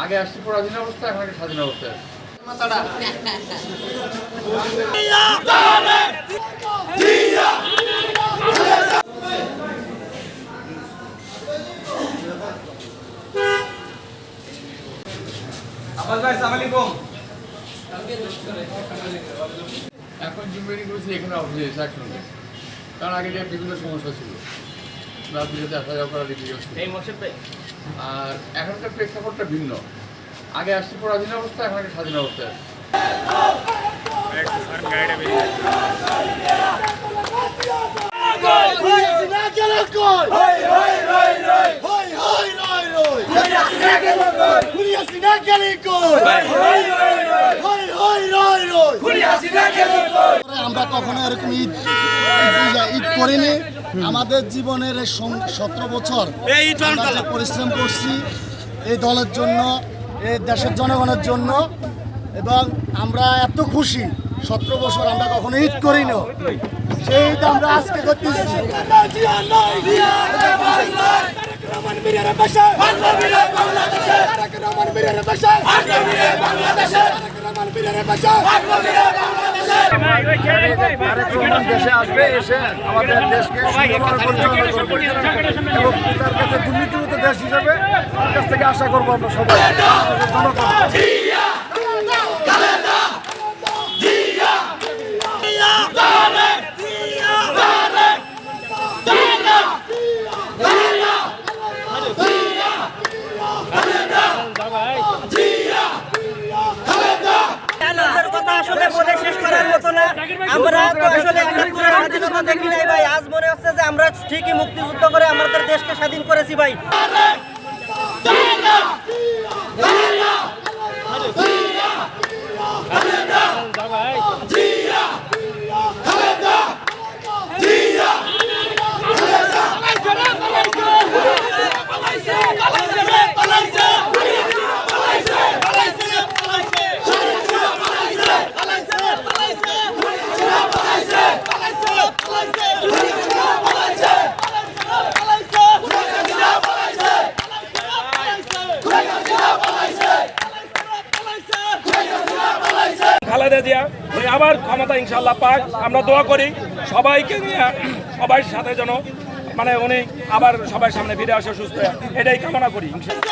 আগে আসছি পরাধীন অবস্থা, এখন একটা স্বাধীন অবস্থায় এখন জিম্মেদারি করেছি এখানে অফিসে এসে একসঙ্গে, কারণ আগে যে বিভিন্ন সমস্যা ছিল অফিসেতে আসা যাওয়া করা দিতে আর এখনকার প্রেক্ষাপটটা ভিন্ন। আগে আসছি পরাধীন অবস্থা, এখন একটা স্বাধীন অবস্থায় আমরা কখনো এরকম ঈদ করিনি। আমাদের জীবনের 17 বছর আমরা যে পরিশ্রম করছি এই দলের জন্য, এই দেশের জনগণের জন্য, এবং আমরা এত খুশি 17 বছর আমরা কখনো ঈদ করিনি, সেই ঈদ আমরা আজকে করতেছি। দেশে আসবে, এসে আমাদের দেশকে এবং তার কাছে দুর্নীতিমুক্ত দেশ হিসাবে তার কাছ থেকে আশা করবো আমরা সবাই জনগণ। আমরা তো আসলে স্বাধীনতা দেখি নাই ভাই, আজ মনে হচ্ছে যে আমরা ঠিকই মুক্তিযুদ্ধ করে আমাদের দেশকে স্বাধীন করেছি ভাই। খালেদা জিয়া উনি আবার ক্ষমতা ইনশাল্লাহ পাক, আমরা দোয়া করি সবাইকে নিয়ে, সবাই সাথে যেন মানে উনি আবার সবাই সামনে ফিরে আসে সুস্থ, এটাই কামনা করি। ইনশাল্লাহ